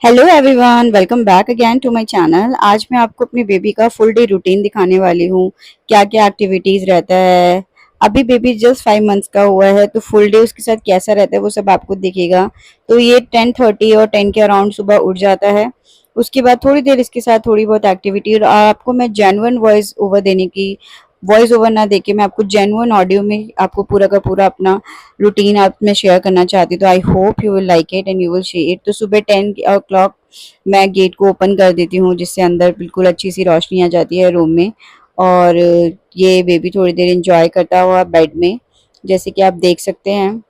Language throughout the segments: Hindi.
Hello everyone, welcome back again to my channel. आज मैं आपको अपनी बेबी का फुल डे रूटीन दिखाने वाली हूँ। क्या क्या एक्टिविटीज रहता है। अभी बेबी जस्ट 5 मंथ्स का हुआ है, तो फुल डे उसके साथ कैसा रहता है वो सब आपको दिखेगा। तो ये 10:30 और 10 के अराउंड सुबह उठ जाता है। उसके बाद थोड़ी देर इसके साथ थोड़ी बहुत एक्टिविटी, और आपको मैं जेन्युइन वॉइस ओवर देने की, वॉइस ओवर ना देके मैं आपको जेन्युइन ऑडियो में आपको पूरा का पूरा अपना रूटीन आप में शेयर करना चाहती हूँ। तो I hope you will like it and you will share it. तो सुबह 10 o'clock मैं गेट को ओपन कर देती हूँ, जिससे अंदर बिल्कुल अच्छी सी रोशनी आ जाती है रूम में। और ये बेबी थोड़ी देर इंजॉय करता हुआ बेड में, जैसे कि आप देख सकते हैं।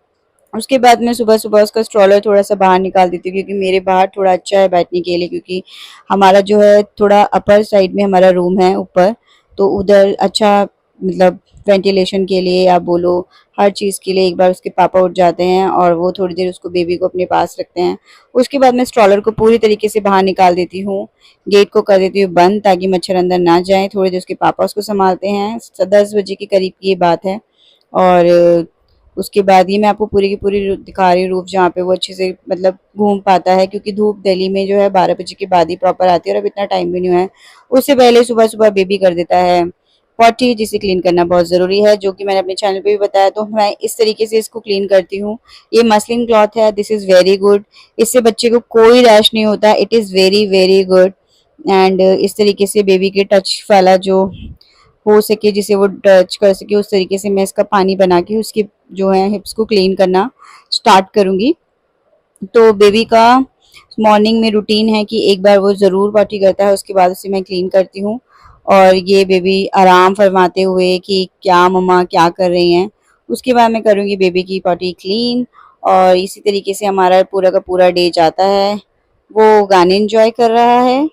उसके बाद मैं सुबह सुबह उसका स्ट्रोलर थोड़ा सा बाहर निकाल देती हूँ, क्योंकि मेरे बाहर थोड़ा अच्छा है बैठने के लिए, क्योंकि हमारा जो है थोड़ा अपर साइड में हमारा रूम है ऊपर। तो उधर अच्छा, मतलब वेंटिलेशन के लिए आप बोलो, हर चीज़ के लिए। एक बार उसके पापा उठ जाते हैं और वो थोड़ी देर उसको, बेबी को अपने पास रखते हैं। उसके बाद मैं स्ट्रोलर को पूरी तरीके से बाहर निकाल देती हूँ, गेट को कर देती हूँ बंद, ताकि मच्छर अंदर ना जाए। थोड़ी देर उसके पापा उसको संभालते हैं। 10 बजे के करीब की ये बात है। और उसके बाद ये मैं आपको पूरी की पूरी दिखा रही हूँ रूफ, जहाँ पे वो अच्छे से मतलब घूम पाता है, क्योंकि धूप दिल्ली में जो है 12 बजे के बाद ही प्रॉपर आती है, और अब इतना टाइम भी नहीं हुआ है। उससे पहले सुबह सुबह बेबी कर देता है पॉटी, जिसे क्लीन करना बहुत ज़रूरी है, जो कि मैंने अपने चैनल पे भी बताया। तो मैं इस तरीके से इसको क्लीन करती हूँ। ये मसलिन क्लॉथ है, दिस इज़ वेरी गुड। इससे बच्चे को कोई रैश नहीं होता, it is very very good. And इस तरीके से बेबी के टच वाला जो हो सके, जिसे वो टच कर सके, उस तरीके से मैं इसका पानी बना के उसकी जो है हिप्स को क्लीन करना स्टार्ट करूँगी। तो बेबी का मॉर्निंग में रूटीन है कि एक बार वो ज़रूर पॉटी करता है, उसके बाद उसे मैं क्लीन करती हूँ। और ये बेबी आराम फरमाते हुए कि क्या मम्मा क्या कर रही हैं, उसके बाद मैं करूँगी बेबी की पॉटी क्लीन। और इसी तरीके से हमारा पूरा का पूरा डे जाता है। वो गाने एंजॉय कर रहा है,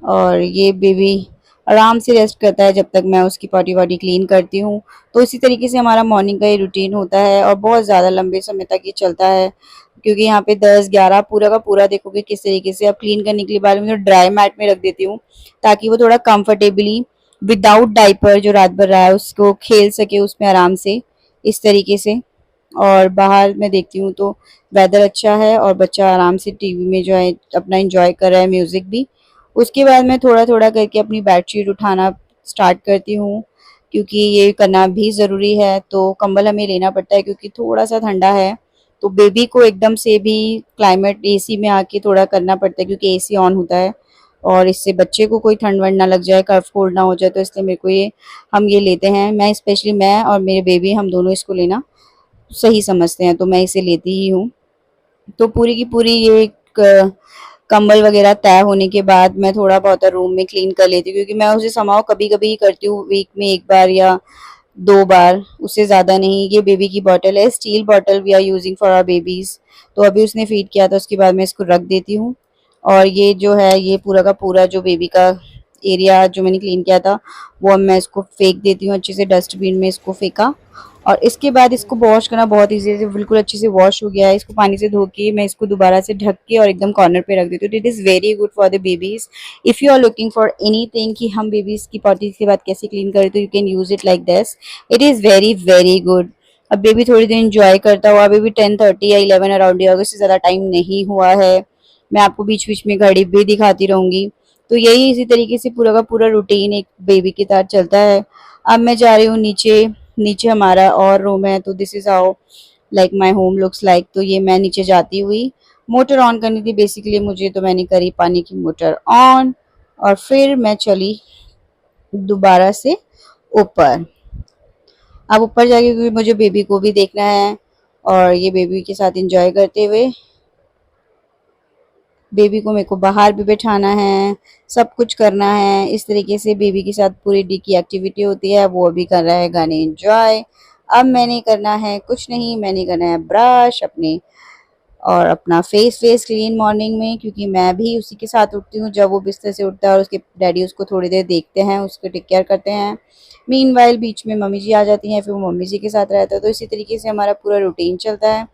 और ये बेबी आराम से रेस्ट करता है जब तक मैं उसकी पॉटी वॉटी क्लीन करती हूँ। तो इसी तरीके से हमारा मॉर्निंग का ये रूटीन होता है, और बहुत ज़्यादा लंबे समय तक ये चलता है, क्योंकि यहाँ पे 10-11 पूरा का पूरा देखोगे किस तरीके से। अब क्लीन करने के लिए बाद में तो ड्राई मैट में रख देती हूँ, ताकि वो थोड़ा कंफर्टेबली विदाउट डाइपर जो रात भर रहा है उसको खेल सके उसमें आराम से, इस तरीके से। और बाहर मैं देखती हूँ तो वेदर अच्छा है, और बच्चा आराम से टीवी में जो है अपना एंजॉय कर रहा है, म्यूज़िक भी। उसके बाद मैं थोड़ा-थोड़ा करके अपनी बेडशीट उठाना स्टार्ट करती हूँ, क्योंकि ये करना भी ज़रूरी है। तो कंबल हमें लेना पड़ता है, क्योंकि थोड़ा-सा ठंडा है। तो बेबी को एकदम से भी क्लाइमेट एसी में आके थोड़ा करना पड़ता है, क्योंकि एसी ऑन होता है, और इससे बच्चे को कोई ठंड वंड ना लग जाए, कफ कोल्ड ना हो जाए। तो इसलिए मेरे को ये, हम ये लेते हैं। मैं स्पेशली, मैं और मेरे बेबी, हम दोनों इसको लेना सही समझते हैं, तो मैं इसे लेती ही हूँ। तो पूरी की पूरी ये कंबल वगैरह तय होने के बाद मैं थोड़ा बहुत रूम में क्लीन कर लेती हूँ, क्योंकि मैं उसे समाओ कभी कभी ही करती हूँ, वीक में एक बार या 2 बार, उससे ज़्यादा नहीं। ये बेबी की बॉटल है, steel bottle we are using for our babies. तो अभी उसने फीड किया था, उसके बाद मैं इसको रख देती हूँ। और ये जो है, ये पूरा का पूरा जो बेबी का एरिया जो मैंने क्लीन किया था, वो अब मैं इसको फेंक देती हूँ, अच्छे से डस्टबिन में इसको फेंका। और इसके बाद इसको वॉश करना बहुत ईजी है, बिल्कुल अच्छे से वॉश हो गया है। इसको पानी से धो के मैं इसको दोबारा से ढक के और एकदम कॉर्नर पे रख देती हूँ। It is very good for the babies. If you are looking for anything कि हम बेबीज़ की पॉटी के बाद कैसे क्लीन करें, तो you can use it like this. It is very very good. अब बेबी थोड़ी देर इंजॉय करता हुआ, अभी भी 10:30 या 11 अराउंड ही होगा, इससे ज़्यादा टाइम नहीं हुआ है। मैं आपको बीच बीच में घड़ी भी दिखाती रहूँगी। तो यही इसी तरीके से पूरा का पूरा रूटीन एक बेबी के साथ चलता है। अब मैं जा रही हूँ नीचे। नीचे हमारा और रूम है, तो this is how like my home looks like. तो ये मैं नीचे जाती हुई, मोटर ऑन करनी थी बेसिकली मुझे, तो मैंने करी पानी की मोटर ऑन, और फिर मैं चली दोबारा से ऊपर। अब ऊपर जाके, क्योंकि मुझे बेबी को भी देखना है, और ये बेबी के साथ एंजॉय करते हुए बेबी को मेरे को बाहर भी बैठाना है, सब कुछ करना है। इस तरीके से बेबी के साथ पूरी डे की एक्टिविटी होती है। वो अभी कर रहा है गाने एंजॉय। अब मैंने करना है कुछ नहीं, मैंने करना है ब्रश अपने, और अपना फेस वेस क्लीन मॉर्निंग में, क्योंकि मैं भी उसी के साथ उठती हूँ जब वो बिस्तर से उठता है, और उसके डैडी उसको थोड़ी देर देखते हैं, उसको टेक केयर करते हैं। मीनवाइल बीच में मम्मी जी आ जाती हैं, फिर वो मम्मी जी के साथ रहता है। तो इसी तरीके से हमारा पूरा रूटीन चलता है।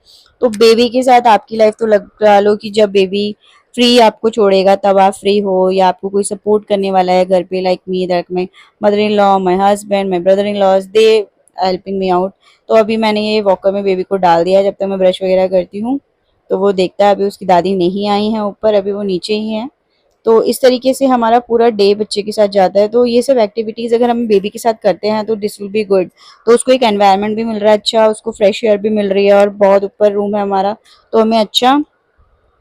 तो बेबी के साथ आपकी लाइफ तो लगा लो कि जब बेबी फ्री आपको छोड़ेगा तब आप फ्री हो, या आपको कोई सपोर्ट करने वाला है घर पे, like me that my mother in law, my husband, my brother in laws, they helping me out. तो अभी मैंने ये वॉकर में बेबी को डाल दिया है, जब तक मैं ब्रश वगैरह करती हूँ। तो वो देखता है अभी उसकी दादी नहीं आई हैं ऊपर, अभी वो नीचे ही हैं। तो इस तरीके से हमारा पूरा डे बच्चे के साथ जाता है। तो ये सब एक्टिविटीज़ अगर हम बेबी के साथ करते हैं तो दिस विल बी गुड। तो उसको एक एनवायरनमेंट भी मिल रहा है अच्छा, उसको फ्रेश एयर भी मिल रही है और बहुत ऊपर रूम है हमारा, तो हमें अच्छा,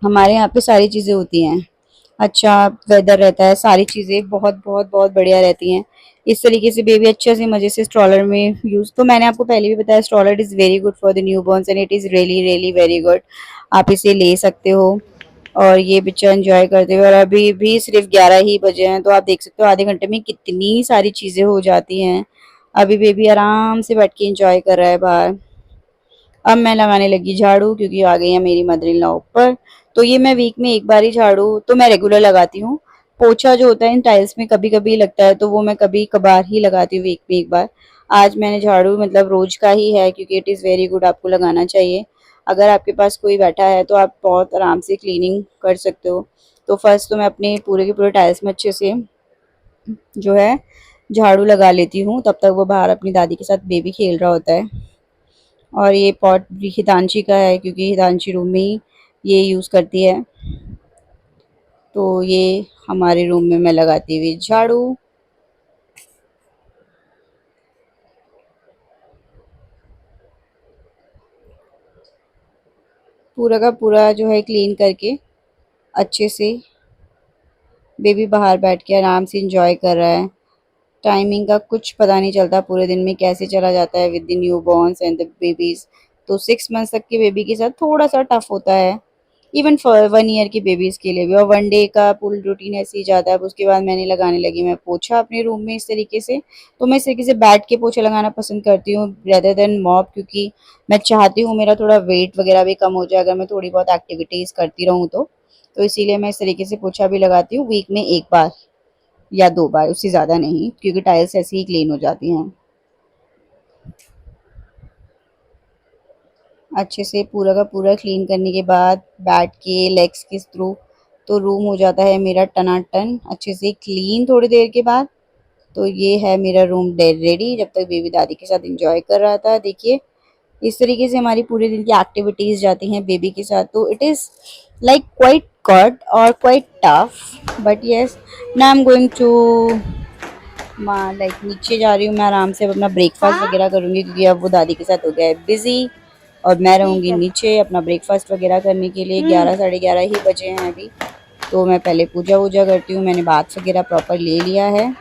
हमारे यहाँ पे सारी चीज़ें होती हैं, अच्छा वेदर रहता है, सारी चीज़ें बहुत बहुत बहुत बढ़िया रहती हैं। इस तरीके से बेबी अच्छे से मज़े से स्ट्रॉलर में यूज़, तो मैंने आपको पहले भी बताया stroller is very good for the new borns and it is really really very good. आप इसे ले सकते हो और ये बच्चा एंजॉय करते हुए, और अभी भी सिर्फ 11 ही बजे हैं, तो आप देख सकते हो आधे घंटे में कितनी सारी चीज़ें हो जाती हैं। अभी बेबी आराम से बैठ के एंजॉय कर रहा है बाहर। अब मैं लगाने लगी झाड़ू क्योंकि आ गई है मेरी मदर इन लॉ ऊपर। तो ये मैं वीक में एक बार ही झाड़ू तो मैं रेगुलर लगाती हूँ। पोछा जो होता है इन टाइल्स में कभी कभी लगता है तो वो मैं कभी कभार ही लगाती हूँ वीक में एक बार। आज मैंने झाड़ू मतलब रोज का ही है क्योंकि इट इज़ वेरी गुड, आपको लगाना चाहिए। अगर आपके पास कोई बैठा है तो आप बहुत आराम से क्लीनिंग कर सकते हो। तो फर्स्ट तो मैं अपने पूरे के पूरे टाइल्स में अच्छे से जो है झाड़ू लगा लेती हूँ, तब तक वो बाहर अपनी दादी के साथ बेबी खेल रहा होता है। और ये पॉट भी हितांशी का है क्योंकि हितांशी रूम में ही ये यूज़ करती है। तो ये हमारे रूम में मैं लगाती हुई झाड़ू। पूरा का पूरा जो है क्लीन करके अच्छे से बेबी बाहर बैठ के आराम से इंजॉय कर रहा है। टाइमिंग का कुछ पता नहीं चलता पूरे दिन में कैसे चला जाता है with the new borns and the babies. तो 6 मंथ्स तक के बेबी के साथ थोड़ा सा टफ होता है, इवन फॉर 1 ईयर की बेबीज के लिए भी। और 1 डे का फुल रूटीन ऐसे ही जाता है। अब उसके बाद मैंने लगाने लगी मैं पोछा अपने रूम में इस तरीके से। तो मैं इस तरीके से बैठ के पोछा लगाना पसंद करती हूँ रेदर देन मॉप, क्योंकि मैं चाहती हूँ मेरा थोड़ा वेट वगैरह भी कम हो जाए अगर मैं थोड़ी बहुत एक्टिविटीज़ करती रहूँ तो इसीलिए मैं इस तरीके से पोछा भी लगाती हूँ वीक में एक बार या 2 बार, उससे ज़्यादा नहीं क्योंकि टाइल्स ऐसे ही क्लीन हो जाती हैं। अच्छे से पूरा का पूरा क्लीन करने के बाद बैठ के लेग्स के थ्रू तो रूम हो जाता है मेरा टनाटन अच्छे से क्लीन थोड़ी देर के बाद। तो ये है मेरा रूम रेडी जब तक बेबी दादी के साथ एंजॉय कर रहा था। देखिए इस तरीके से हमारी पूरे दिन की एक्टिविटीज़ जाती हैं बेबी के साथ। तो it is like quite good और quite tough, but yes now I am going to like नीचे जा रही हूँ मैं आराम से अब अपना ब्रेकफास्ट वगैरह करूँगी क्योंकि अब वो दादी के साथ हो गया है बिजी। और मैं रहूँगी नीचे अपना ब्रेकफास्ट वगैरह करने के लिए। 11 साढ़े 11 ही बजे हैं अभी। तो मैं पहले पूजा वूजा करती हूँ, मैंने बाथ वगैरह प्रॉपर ले लिया है।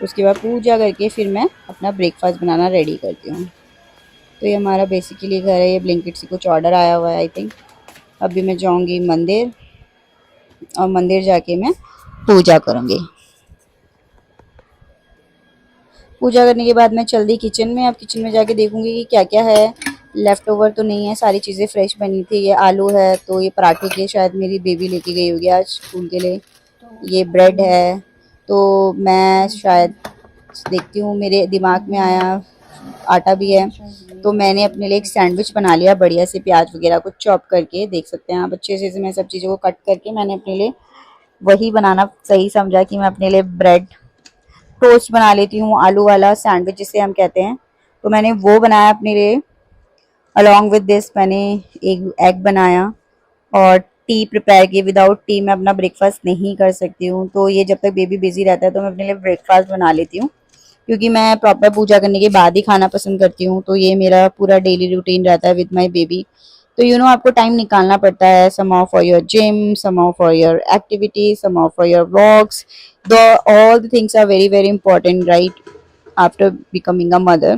उसके बाद पूजा करके फिर मैं अपना ब्रेकफास्ट बनाना रेडी करती हूँ। तो ये हमारा बेसिकली घर है, ये ब्लिंकिट से कुछ ऑर्डर आया हुआ है आई थिंक। अभी मैं जाऊँगी मंदिर और मंदिर जाके मैं पूजा करूँगी। पूजा करने के बाद मैं चल दी किचन में। अब किचन में जाके देखूंगी कि क्या क्या है। लेफ्ट ओवर तो नहीं है, सारी चीज़ें फ्रेश बनी थी। ये आलू है तो ये पराठे के शायद मेरी बेबी लेके गई होगी आज स्कूल के लिए। ये ब्रेड है तो मैं शायद देखती हूँ, मेरे दिमाग में आया आटा भी है तो मैंने अपने लिए एक सैंडविच बना लिया बढ़िया से, प्याज वगैरह को चॉप करके। देख सकते हैं आप अच्छे से मैं सब चीज़ों को कट करके मैंने अपने लिए वही बनाना सही समझा कि मैं अपने लिए ब्रेड टोस्ट बना लेती हूँ, आलू वाला सैंडविच जिसे हम कहते हैं। तो मैंने वो बनाया अपने लिए। अलॉन्ग विद दिस मैंने एक एग बनाया और टी प्रिपेयर की। विदाउट टी मैं अपना ब्रेकफास्ट नहीं कर सकती हूँ। तो ये जब तक बेबी बिजी रहता है तो मैं अपने लिए ब्रेकफास्ट बना लेती हूँ क्योंकि मैं प्रॉपर पूजा करने के बाद ही खाना पसंद करती हूँ। तो ये मेरा पूरा डेली रूटीन रहता है विद माई बेबी। तो आपको टाइम निकालना पड़ता है, somehow for your gym, somehow for your activity, somehow for your walks. the all the things are very very important right after becoming a mother.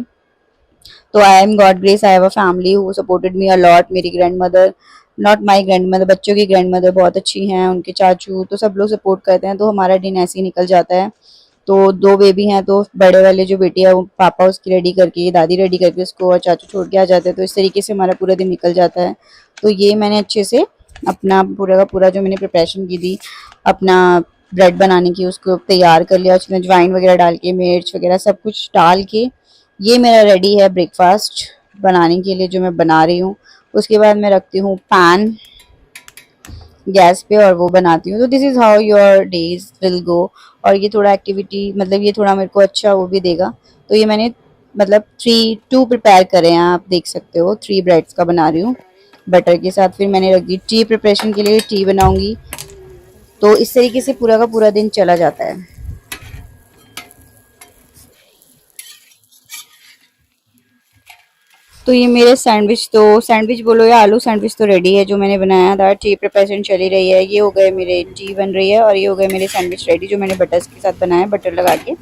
तो I am god grace, I have a family who supported me a lot. मेरी grandmother, not my grandmother, बच्चों की ग्रैंड मदर बहुत अच्छी हैं, उनके चाचू तो सब लोग सपोर्ट करते हैं। तो हमारा दिन ऐसे ही निकल जाता है। तो 2 बेबी हैं तो बड़े वाले जो बेटी है वो पापा उसकी रेडी करके, दादी रेडी करके उसको और चाचू छोड़ के आ जाते हैं। तो इस तरीके से हमारा पूरा दिन निकल जाता है। तो ये मैंने अच्छे से अपना पूरा का पूरा जो मैंने प्रिपरेशन की थी अपना ब्रेड बनाने की उसको तैयार कर लिया। उसमें अजवाइन वगैरह डाल के, मिर्च वगैरह सब कुछ डाल के ये मेरा रेडी है ब्रेकफास्ट बनाने के लिए जो मैं बना रही हूँ। उसके बाद मैं रखती हूँ पैन गैस पे और वो बनाती हूँ। तो this is how your days will go. और ये थोड़ा एक्टिविटी मतलब ये थोड़ा मेरे को अच्छा वो भी देगा। तो ये मैंने मतलब 2 प्रिपेयर करे हैं, आप देख सकते हो 3 ब्रेड्स का बना रही हूँ। बटर के साथ। फिर मैंने रख दी टी प्रिपरेशन के लिए, टी बनाऊंगी। तो इस तरीके से पूरा का पूरा दिन चला जाता है। तो ये मेरे सैंडविच बोलो या आलू सैंडविच तो रेडी है जो मैंने बनाया था। टी प्रिपरेशन चली रही है, ये हो गए मेरे टी बन रही है और ये हो गए मेरे सैंडविच रेडी जो मैंने बटर के साथ बनाया, बटर लगा के।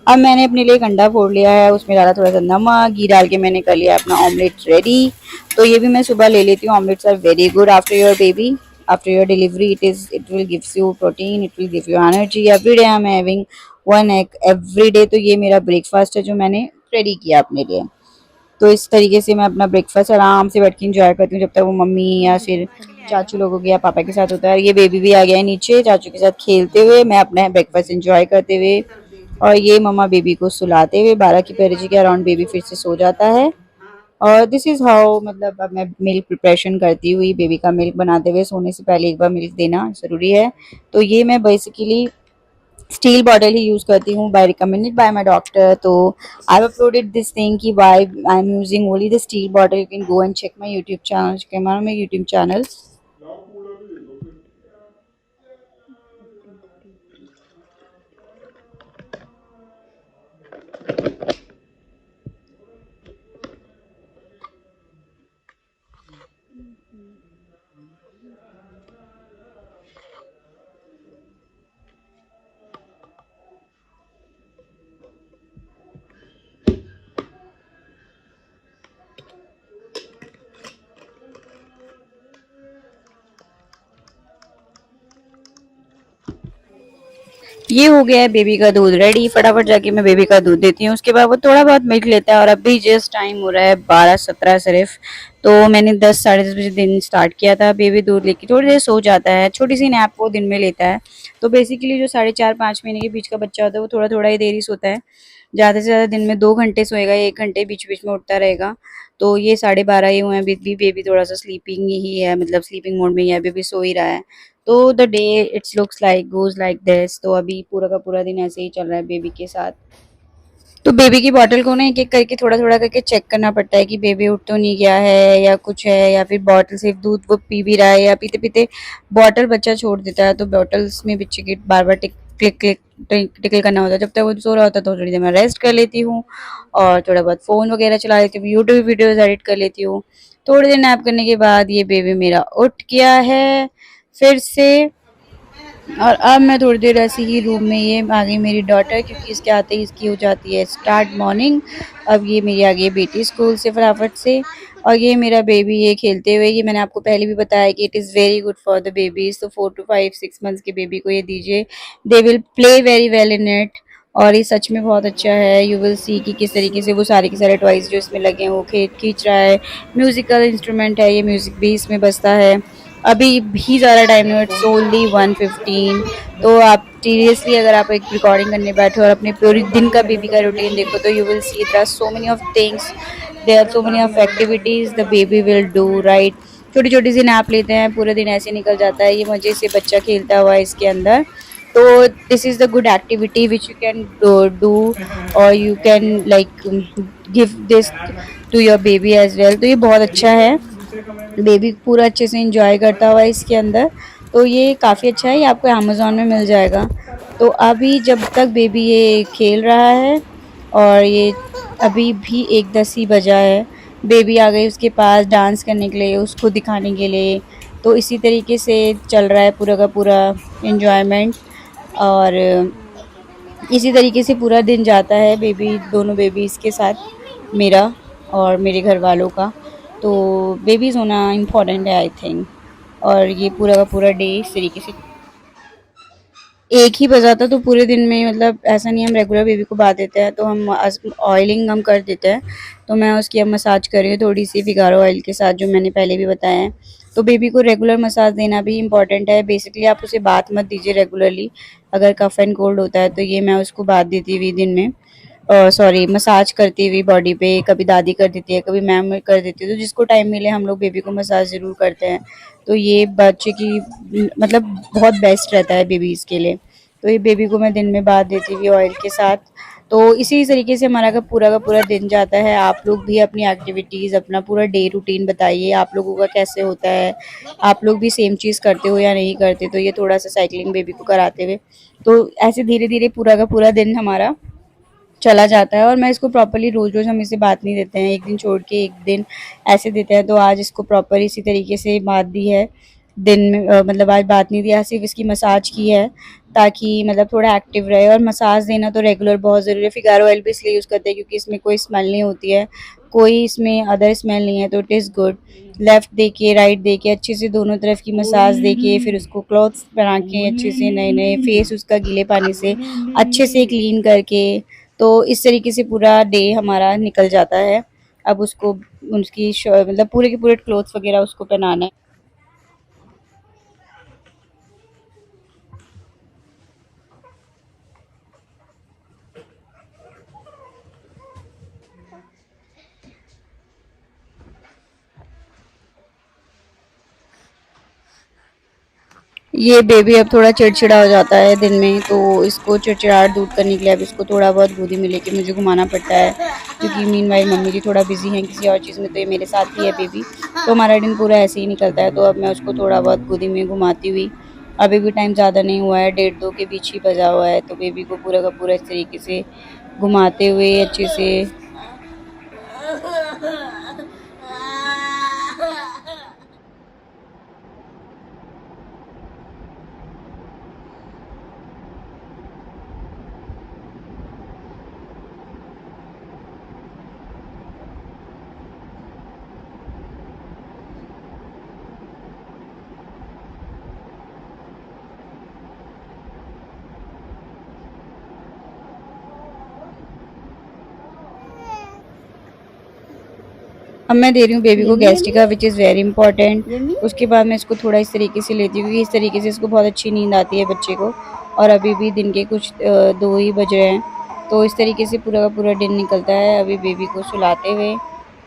अब मैंने अपने लिए एक अंडा फोड़ लिया है, उसमें डाला थोड़ा सा नमक, घी डाल के मैंने कर लिया अपना ऑमलेट रेडी। तो ये भी मैं सुबह ले लेती हूँ। Omelettes are very good after your baby, after your delivery. It will gives you protein, it will give you energy. Every day I am having one egg every day. तो ये मेरा ब्रेकफास्ट है जो मैंने रेडी किया अपने लिए। तो इस तरीके से मैं अपना ब्रेकफास्ट आराम से बैठ के इंजॉय करती हूँ जब तक वो मम्मी या फिर चाचू लोगों के या पापा के साथ होता है। ये बेबी भी आ गया है नीचे चाचू के साथ खेलते हुए, मैं अपना ब्रेकफास्ट इंजॉय करते हुए। और ये मम्मा बेबी को सुलाते हुए 12 की बजे के अराउंड बेबी फिर से सो जाता है। और दिस इज़ हाउ, मतलब अब मैं मिल्क प्रिपरेशन करती हुई बेबी का मिल्क बनाते हुए सोने से पहले एक बार मिल्क देना ज़रूरी है। तो ये मैं बेसिकली स्टील बॉटल ही यूज करती हूँ, by recommended by my doctor. तो I have uploaded this thing कि why I am using only the steel bottle. You can go and check my YouTube channel, my YouTube channel. ये हो गया है बेबी का दूध रेडी। फटाफट जाके मैं बेबी का दूध देती हूँ, उसके बाद वो थोड़ा बहुत मिल्क लेता है। और अभी जस्ट टाइम हो रहा है 12:17 सिर्फ। तो मैंने 10 साढ़े 10 बजे दिन स्टार्ट किया था। बेबी दूध लेके थोड़ी देर सो जाता है, छोटी सी नैप वो दिन में लेता है। तो बेसिकली जो 4.5-5 महीने के बीच का बच्चा होता है वो थोड़ा थोड़ा ही देर ही सोता है। ज़्यादा से ज़्यादा दिन में 2 घंटे सोएगा, 1 घंटे बीच बीच में उठता रहेगा। तो ये 12:30 ही हुए हैं, अभी भी बेबी थोड़ा सा स्लीपिंग ही है, मतलब स्लीपिंग मोड में ही है, अभी भी सो ही रहा है। तो the day it's looks like goes like this. तो अभी पूरा का पूरा दिन ऐसे ही चल रहा है बेबी के साथ। तो बेबी की बॉटल को ना एक एक करके थोड़ा थोड़ा करके चेक करना पड़ता है कि बेबी उठ तो नहीं गया है या कुछ है, या फिर बॉटल सिर्फ दूध वो पी भी रहा है, या पीते पीते बॉटल बच्चा छोड़ देता है। तो बॉटल्स में बच्चे की बार बार क्लिक क्लिक टिकल करना होता है। जब तक वो सो रहा होता है तो थोड़ी देर मैं रेस्ट कर लेती हूँ और थोड़ा बहुत फ़ोन वगैरह चला लेती हूँ, यूट्यूब वीडियोज़ एडिट कर लेती हूँ। थोड़ी देर नैप करने के बाद ये बेबी मेरा उठ गया है फिर से। और अब मैं थोड़ी देर ऐसे ही रूम में, ये आ गई मेरी डॉटर क्योंकि इसके आते ही इसकी हो जाती है स्टार्ट मॉर्निंग। अब ये मेरी आ गई बेटी स्कूल से फटाफट से। और ये मेरा बेबी ये खेलते हुए, ये मैंने आपको पहले भी बताया कि it is very good for the babies. तो 4 to 5 6 मंथ्स के बेबी को ये दीजिए, they will play very well in it. और ये सच में बहुत अच्छा है। यू विल सी कि किस तरीके से वो सारे के सारे टॉयज जो इसमें लगे हैं वो खींच रहा है। म्यूजिकल इंस्ट्रूमेंट है ये, म्यूजिक भी इसमें बजता है। अभी भी ज़्यादा टाइम नहीं, इट्स ओनली 1:15। तो आप सीरियसली अगर आप एक रिकॉर्डिंग करने बैठे और अपने पूरे दिन का बेबी का रूटीन देखो तो you will see there are so many of things, there are so many of activities the baby will do, right. छोटी छोटी सी नैप लेते हैं, पूरे दिन ऐसे निकल जाता है। ये मज़े से बच्चा खेलता हुआ है इसके अंदर। तो this is the good activity which you can do, और you can like give this to your baby as well. तो ये बहुत अच्छा है, बेबी पूरा अच्छे से इंजॉय करता हुआ है इसके अंदर। तो ये काफ़ी अच्छा है, ये आपको अमेज़ोन में मिल जाएगा। तो अभी जब तक बेबी ये खेल रहा है, और ये अभी भी 1:10 ही बजा है, बेबी आ गई उसके पास डांस करने के लिए, उसको दिखाने के लिए। तो इसी तरीके से चल रहा है पूरा का पूरा एन्जॉयमेंट। और इसी तरीके से पूरा दिन जाता है बेबी, दोनों बेबीज़ के साथ, मेरा और मेरे घर वालों का। तो बेबीज़ होना इम्पॉर्टेंट है आई थिंक। और ये पूरा का पूरा डे इस तरीके से एक ही बजाता तो पूरे दिन में, मतलब ऐसा नहीं हम रेगुलर बेबी को बांध देते हैं तो हम ऑयलिंग हम कर देते हैं। तो मैं उसकी अब मसाज कर रही हूँ थोड़ी सी फिगारो ऑयल के साथ, जो मैंने पहले भी बताया है। तो बेबी को रेगुलर मसाज देना भी इम्पॉर्टेंट है। बेसिकली आप उसे बात मत दीजिए रेगुलरली, अगर कफ एंड कोल्ड होता है तो ये मैं उसको बात देती हुई दिन में, सॉरी मसाज करती हुई बॉडी पे, कभी दादी कर देती है, कभी मैम कर देती है। तो जिसको टाइम मिले हम लोग बेबी को मसाज ज़रूर करते हैं। तो ये बच्चे की मतलब बहुत बेस्ट रहता है बेबीज़ के लिए। तो ये बेबी को मैं दिन में बात देती हुई ऑयल के साथ। तो इसी तरीके से हमारा का पूरा दिन जाता है। आप लोग भी अपनी एक्टिविटीज़, अपना पूरा डे रूटीन बताइए, आप लोगों का कैसे होता है? आप लोग भी सेम चीज़ करते हो या नहीं करते? तो ये थोड़ा-सा साइक्लिंग बेबी को कराते हुए, तो ऐसे धीरे-धीरे पूरा का पूरा दिन हमारा चला जाता है। और मैं इसको प्रॉपर्ली रोज़-रोज़ हम इसे बात नहीं देते हैं, 1 दिन छोड़ के 1 दिन ऐसे देते हैं। तो आज इसको प्रॉपर इसी तरीके से बात दी है। दिन में मतलब आज बात नहीं दिया, सिर्फ़ इसकी मसाज की है ताकि मतलब थोड़ा एक्टिव रहे। और मसाज देना तो रेगुलर बहुत ज़रूरी है। फिगारो ऑयल भी इसलिए यूज़ करते हैं क्योंकि इसमें कोई स्मेल नहीं होती है, कोई इसमें अदर स्मेल नहीं है, तो इट इज़ गुड। लेफ्ट देके, राइट देके, अच्छे से दोनों तरफ की मसाज देके, फिर उसको क्लॉथ्स पहना के अच्छे से नए-नए फेस उसका गीले पानी से अच्छे से क्लीन करके, तो इस तरीके से पूरा डे हमारा निकल जाता है। अब उसको उसकी मतलब पूरे के पूरे क्लोथ्स वगैरह उसको पहनाना है। ये बेबी अब थोड़ा चिड़चिड़ा हो जाता है दिन में, तो इसको चिड़चिड़ाहट दूर करने के लिए अब इसको थोड़ा बहुत गोदी में लेके मुझे घुमाना पड़ता है, क्योंकि मीनवाइल मम्मी जी थोड़ा बिजी हैं किसी और चीज़ में, तो ये मेरे साथ ही है बेबी। तो हमारा दिन पूरा ऐसे ही निकलता है। तो अब मैं उसको थोड़ा बहुत गोदी में घुमाती हुई, अभी भी टाइम ज़्यादा नहीं हुआ है, 1:30-2 के बीच ही बजा हुआ है, तो बेबी को पूरा का पूरा इस तरीके से घुमाते हुए अच्छे से। अब मैं दे रही हूँ बेबी को गैस्ट्रिका, विच इज़ वेरी इंपॉर्टेंट। उसके बाद मैं इसको थोड़ा इस तरीके से लेती हूँ, क्योंकि इस तरीके से इसको बहुत अच्छी नींद आती है बच्चे को। और अभी भी दिन के कुछ 2 ही बज रहे हैं, तो इस तरीके से पूरा का पूरा दिन निकलता है अभी बेबी को सुलाते हुए।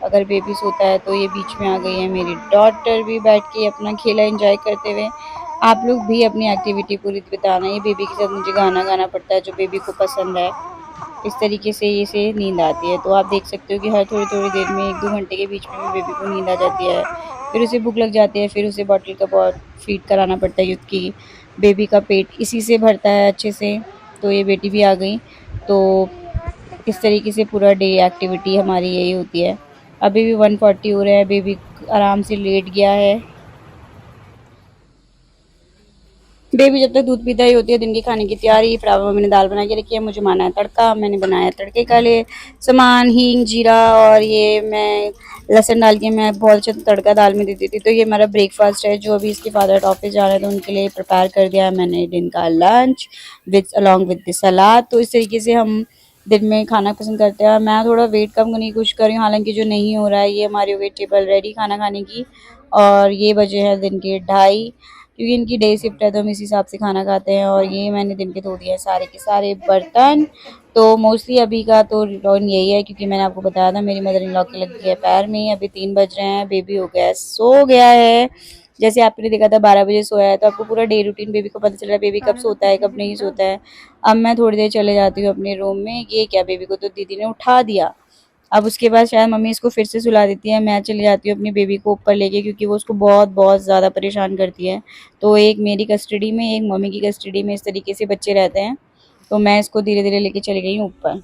अगर बेबी सोता है तो ये बीच में आ गई है मेरी डॉटर भी बैठ के अपना खेला एंजॉय करते हुए। आप लोग भी अपनी एक्टिविटी पूरी बिताना। ये बेबी के साथ मुझे गाना गाना पड़ता है जो बेबी को पसंद है। इस तरीके से इसे नींद आती है। तो आप देख सकते हो कि हर थोड़ी-थोड़ी देर में 1-2 घंटे के बीच में बेबी को नींद आ जाती है। फिर उसे भूख लग जाती है, फिर उसे बॉटल का बहुत फीड कराना पड़ता है, क्योंकि बेबी का पेट इसी से भरता है अच्छे से। तो ये बेटी भी आ गई। तो इस तरीके से पूरा डे एक्टिविटी हमारी यही होती है। अभी भी 1:40 हो रहे हैं, बेबी आराम से लेट गया है। बेबी जब तक दूध पीता ही होती है, दिन की खाने की तैयारी। फिर अब मम्मी ने दाल बना के रखी है, मुझे माना है तड़का। मैंने बनाया तड़के का लिए सामान, हींग, जीरा, और ये मैं लहसुन डाल के मैं बहुत अच्छा तड़का दाल में देती थी। तो ये हमारा ब्रेकफास्ट है, जो अभी इसके फादर ऑफिस जा रहे हैं तो उनके लिए प्रिपेयर कर दिया है मैंने दिन का lunch with along with the salad. तो इस तरीके से हम दिन में खाना पसंद करते हैं। मैं थोड़ा वेट कम करने की कोशिश कर रही हूँ, हालांकि जो नहीं हो रहा है। ये हमारी वेट टेबल रेडी खाना खाने की, और ये बजे हैं दिन के 2:30, क्योंकि इनकी डे शिफ्ट है तो हम इस हिसाब से खाना खाते हैं। और ये मैंने दिन के धो दिए हैं सारे के सारे बर्तन। तो मोस्टली अभी का तो रूटीन यही है, क्योंकि मैंने आपको बताया था मेरी मदर इन लॉ की लग गई है पैर में। अभी 3 बज रहे हैं, बेबी हो गया है, सो गया है। जैसे आपने देखा था 12 बजे सोया है, तो आपको पूरा डे रूटीन बेबी को पता चल रहा है, बेबी कब सोता है कब नहीं सोता है। अब मैं थोड़ी देर चले जाती हूँ अपने रूम में। ये क्या, बेबी को तो दीदी ने उठा दिया। अब उसके बाद शायद मम्मी इसको फिर से सुला देती है, मैं चली जाती हूँ अपनी बेबी को ऊपर लेके, क्योंकि वो उसको बहुत बहुत ज़्यादा परेशान करती है। तो एक मेरी कस्टडी में, एक मम्मी की कस्टडी में, इस तरीके से बच्चे रहते हैं। तो मैं इसको धीरे धीरे लेके चली गई हूँ ऊपर।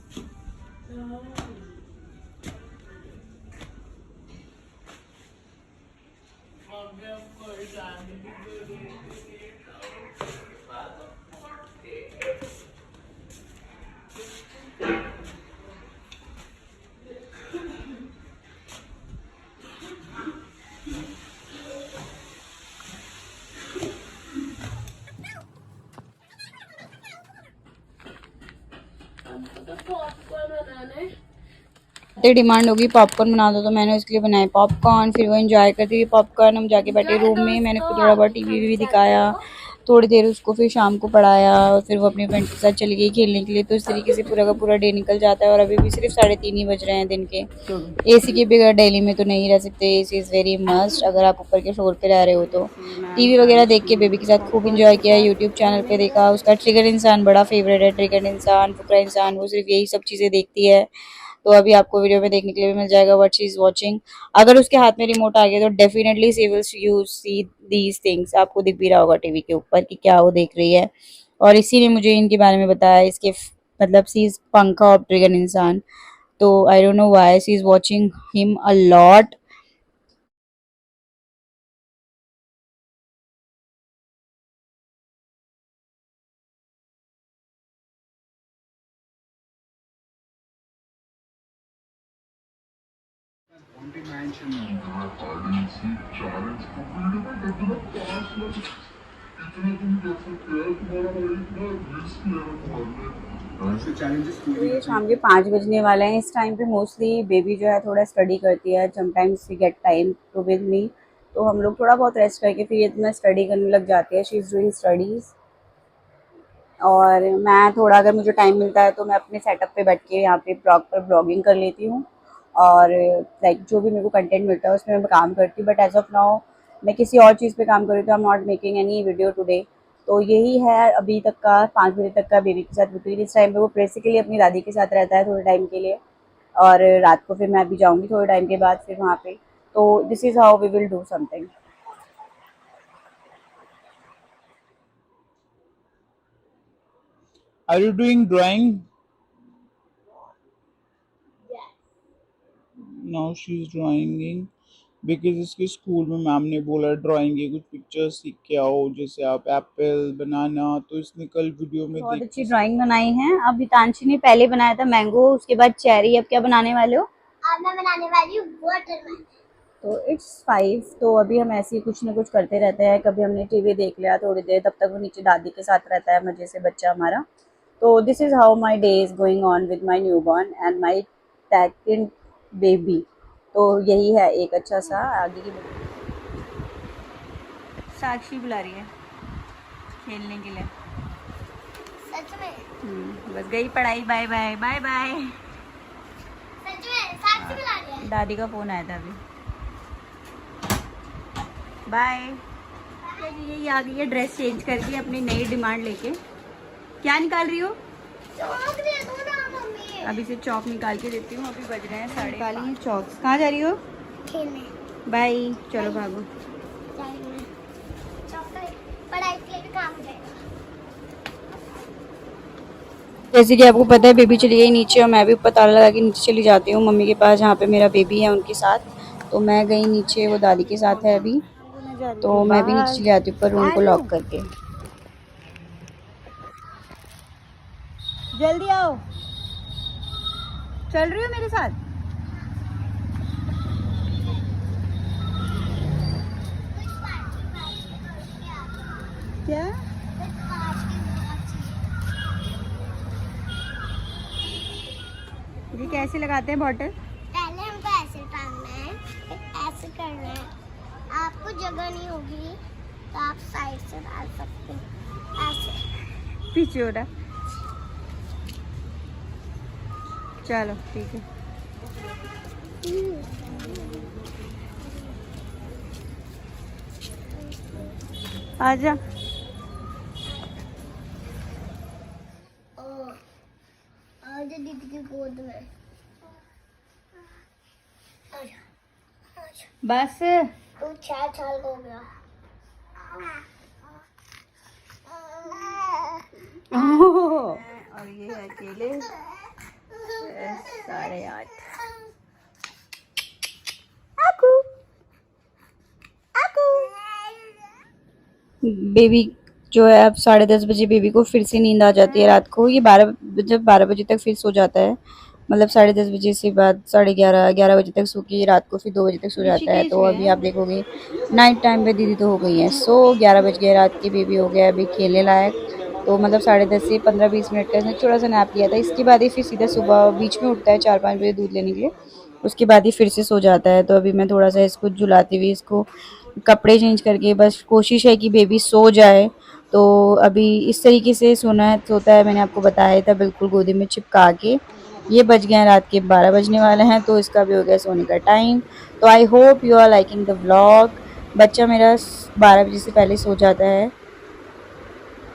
तो डिमांड होगी पॉपकॉर्न बना दो, तो मैंने उसके लिए बनाए पॉपकॉर्न। फिर वो एंजॉय करती हुई पॉपकॉर्न, हम जाके बैठे रूम में, मैंने उसको थोड़ा बहुत टीवी भी दिखाया। थोड़ी देर उसको फिर शाम को पढ़ाया और फिर वो अपने फ्रेंड के साथ चली गई खेलने के लिए। तो इस तरीके से पूरा का पूरा डे निकल जाता है और अभी भी सिर्फ 3:30 ही बज रहे हैं दिन के। एसी के बगैर दिल्ली में तो नहीं रह सकते, एसी इज़ वेरी मस्ट अगर आप ऊपर के फ्लोर पे रह रहे हो तो। टीवी वगैरह देख के बेबी के साथ खूब इंजॉय किया, यूट्यूब चैनल पे देखा, उसका ट्रिगर इंसान बड़ा फेवरेट है, ट्रिगर इंसान, फुकरा इंसान, वो सिर्फ यही सब चीज़ें देखती है। तो अभी आपको वीडियो में देखने के लिए भी मिल जाएगा व्हाट शी इज वॉचिंग। अगर उसके हाथ में रिमोट आ गया तो definitely she will you see these things. आपको दिख भी रहा होगा टीवी के ऊपर कि क्या वो देख रही है। और इसी ने मुझे इनके बारे में बताया, इसके मतलब सी इज पंखा और ट्रिगर इंसान। तो I don't know why she is watching him a lot. तो ये शाम के 5 बजने वाले हैं। इस टाइम पे मोस्टली बेबी जो है थोड़ा स्टडी करती है। Sometimes we get time to with me, तो हम लोग थोड़ा बहुत रेस्ट करके फिर ये इतना स्टडी करने लग जाती है। She is doing studies. और मैं थोड़ा अगर मुझे टाइम मिलता है तो मैं अपने सेटअप पे बैठ के यहाँ पे ब्लॉग पर ब्लॉगिंग कर लेती हूँ। और लाइक जो भी मेरे को कंटेंट मिलता है उसमें मैं काम करती हूँ। बट एज ऑफ नाउ मैं किसी और चीज़ पे काम कर रही हूँ, तो I am not making any video today. तो यही है अभी तक का 5 बजे तक का बेबी के साथ रूटीन। इस टाइम पे वो बेसिकली अपनी दादी के साथ रहता है थोड़े टाइम के लिए, और रात को फिर मैं भी जाऊँगी थोड़े टाइम के बाद फिर वहाँ पे। तो this is how we will do something. Are you doing drawing? Now she's drawing because इसके स्कूल में मैम ने बोला ड्राइंग के कुछ पिक्चर्स सीख के आओ, जैसे आप एप्पल बनाना। तो इसने कल वीडियो में बहुत देख अच्छी ड्राइंग बनाई है। अब हितांशी ने पहले बनाया था मैंगो, उसके बाद चेरी, अब क्या बनाने वाले हो? अब मैं बनाने वाली हूँ वाटरमेलन। तो इट्स 5। तो अभी हम ऐसे ही कुछ ना कुछ करते रहते हैं। कभी हमने टीवी देख लिया थोड़ी देर, तब तक वो नीचे दादी के साथ रहता है मजे से बच्चा हमारा। तो this is how my day is going on with my new born and my second baby. तो यही है एक अच्छा सा आगे की। साक्षी बुला रही है खेलने के लिए। सच में बस गई पढ़ाई, बाय बाय बाय बाय। सच में साक्षी बुला रही है। दादी का फ़ोन आया था अभी। बाय। ये आ गई है ड्रेस चेंज करके अपनी नई डिमांड लेके। क्या निकाल रही हो? चौक दे दो ना मम्मी। अभी से चौक निकाल के देती हूँ। अभी बज रहे हैं 5:30। चौक कहाँ जा रही हो? खेलने बाय, चलो भागो। जाएंगे। चौक पढ़ाई के लिए भी काम हो जाएगा। जैसे कि आपको पता है बेबी चली गई नीचे और मैं भी ऊपर ताला लगा के नीचे चली जाती हूँ मम्मी के पास, जहाँ पे मेरा बेबी है उनके साथ। तो मैं गई नीचे, वो दादी के साथ है अभी। तो मैं भी नीचे चली जाती हूँ ऊपर रूम को लॉक करके। जल्दी आओ, चल रही हो मेरे साथ? क्या? ये कैसे लगाते हैं बॉटल? पहले हमको ऐसे टांगना है, फिर ऐसे करना है। आपको जगह नहीं होगी तो आप साइड से डाल सकते हैं, ऐसे। पीछे हो रहा। चलो ठीक है। आजा। आजा दीदी की गोद में। आजा, आजा। बस तू 4 साल का हो गया। और ये अकेले 8:30। बेबी जो है अब 10:30 बजे बेबी को फिर से नींद आ जाती है रात को। ये 12 बजे तक फिर सो जाता है। मतलब 10:30 बजे से बाद 11:30 बजे तक सो के रात को फिर 2 बजे तक सो जाता है। तो अभी आप देखोगे नाइट टाइम पे दीदी तो हो गई है सो 11 बज गए, रात की बेबी हो गया अभी खेलने लायक। तो मतलब 10:30 से 15-20 मिनट का इसने थोड़ा सा नैप लिया था। इसके बाद ही फिर सीधा सुबह बीच में उठता है 4-5 बजे दूध लेने के लिए, उसके बाद ही फिर से सो जाता है। तो अभी मैं थोड़ा सा इसको झुलाती हुई इसको कपड़े चेंज करके, बस कोशिश है कि बेबी सो जाए तो अभी इस तरीके से सोता है, मैंने आपको बताया था, बिल्कुल गोदी में चिपका के। ये बज गए हैं रात के 12 बजने वाले हैं, तो इसका भी हो गया सोने का टाइम। तो I hope you are liking the vlog. बच्चा मेरा 12 बजे से पहले सो जाता है,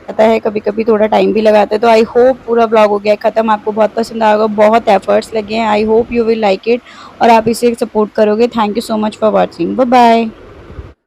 पता है कभी कभी थोड़ा टाइम भी लगाता है। तो आई होप पूरा ब्लॉग हो गया ख़त्म, आपको बहुत पसंद आएगा, बहुत एफर्ट्स लगे हैं। I hope you will like it और आप इसे सपोर्ट करोगे। Thank you so much for watching, bye bye.